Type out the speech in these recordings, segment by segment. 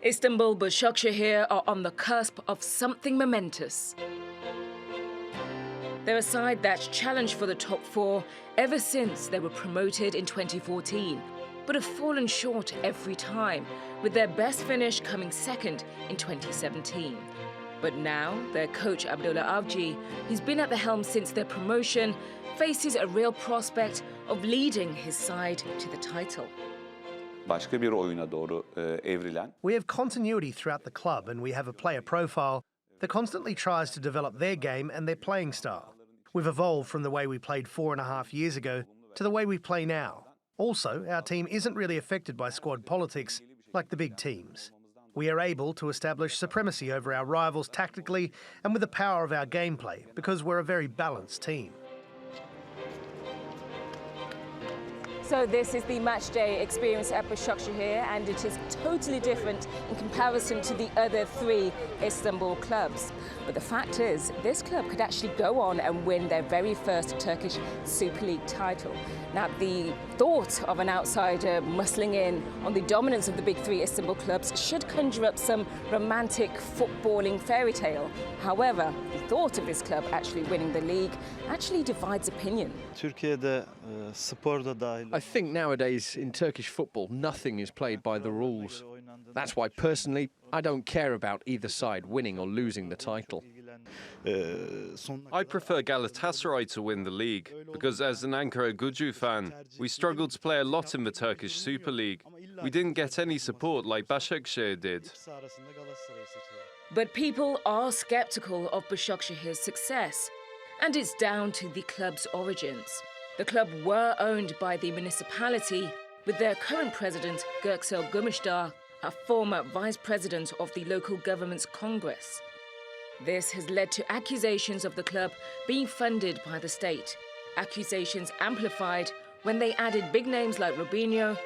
Istanbul Basaksehir are on the cusp of something momentous. They're a side that's challenged for the top four ever since they were promoted in 2014, but have fallen short every time, with their best finish coming second in 2017. But now, their coach Abdullah Avci, who's been at the helm since their promotion, faces a real prospect of leading his side to the title. Başka bir oyuna doğru evrilen. We have continuity throughout the club, and we have a player profile that constantly tries to develop their game and their playing style. We've evolved from the way we played 4.5 years ago to the way we play now. Also, our team isn't really affected by squad politics like the big teams. We are able to establish supremacy over our rivals tactically and with the power of our gameplay because we're a very balanced team. So this is the match day experience at Basaksehir, and it is totally different in comparison to the other three Istanbul clubs. But the fact is, this club could actually go on and win their very first Turkish Super Lig title. Now, the thought of an outsider muscling in on the dominance of the big three Istanbul clubs should conjure up some romantic footballing fairy tale. However, the thought of this club actually winning the league actually divides opinion. I think nowadays in Turkish football, nothing is played by the rules. That's why, personally, I don't care about either side winning or losing the title. I prefer Galatasaray to win the league, because as an Ankara-Gücü fan, we struggled to play a lot in the Turkish Super League. We didn't get any support like Başakşehir did. But people are sceptical of Basaksehir's success, and it's down to the club's origins. The club were owned by the municipality, with their current president, Göksel Gümüşdağ, a former vice president of the local government's Congress. This has led to accusations of the club being funded by the state. Accusations amplified when they added big names like Robinho,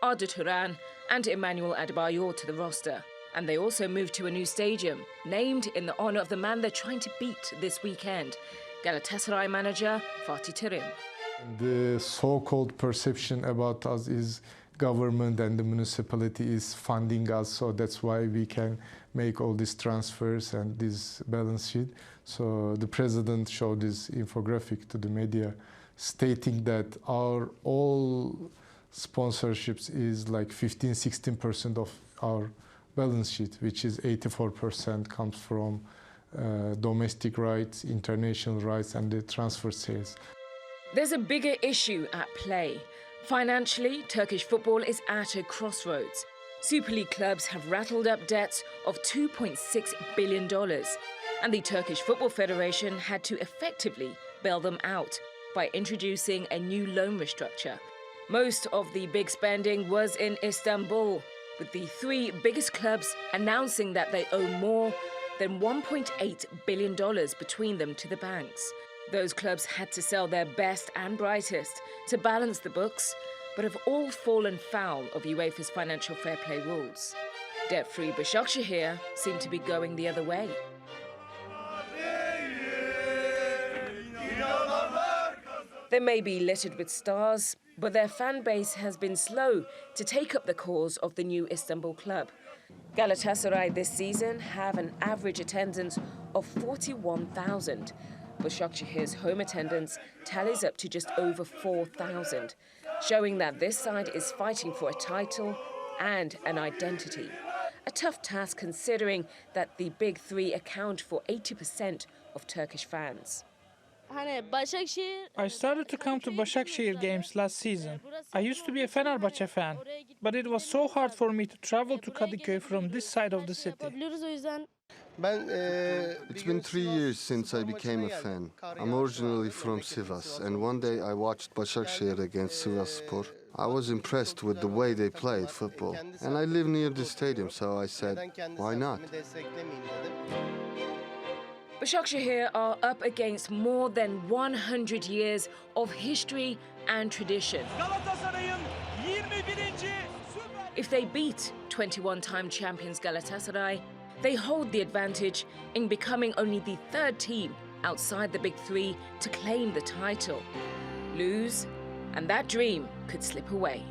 Arda Turan and Emmanuel Adebayor to the roster. And they also moved to a new stadium, named in the honour of the man they're trying to beat this weekend, Galatasaray manager Fatih Terim. The so-called perception about us is government and the municipality is funding us, so that's why we can make all these transfers and this balance sheet. So the president showed this infographic to the media stating that our all sponsorships is like 15-16% of our balance sheet, which is 84% comes from domestic rights, international rights and the transfer sales. There's a bigger issue at play. Financially, Turkish football is at a crossroads. Super League clubs have rattled up debts of $2.6 billion, and the Turkish Football Federation had to effectively bail them out by introducing a new loan restructure. Most of the big spending was in Istanbul, with the three biggest clubs announcing that they owe more than $1.8 billion between them to the banks. Those clubs had to sell their best and brightest to balance the books, but have all fallen foul of UEFA's financial fair play rules. Debt-free Basaksehir seem to be going the other way. They may be littered with stars, but their fan base has been slow to take up the cause of the new Istanbul club. Galatasaray this season have an average attendance of 41,000. Basaksehir's home attendance tallies up to just over 4,000, showing that this side is fighting for a title and an identity. A tough task considering that the big three account for 80% of Turkish fans. I started to come to Başakşehir games last season. I used to be a Fenerbahçe fan, but it was so hard for me to travel to Kadıköy from this side of the city. It's been 3 years since I became a fan. I'm originally from Sivas, and one day I watched Başakşehir against Sivasspor. I was impressed with the way they played football, and I live near the stadium, so I said, why not? Basaksehir are up against more than 100 years of history and tradition. If they beat 21-time champions Galatasaray, they hold the advantage in becoming only the third team outside the big three to claim the title. Lose, and that dream could slip away.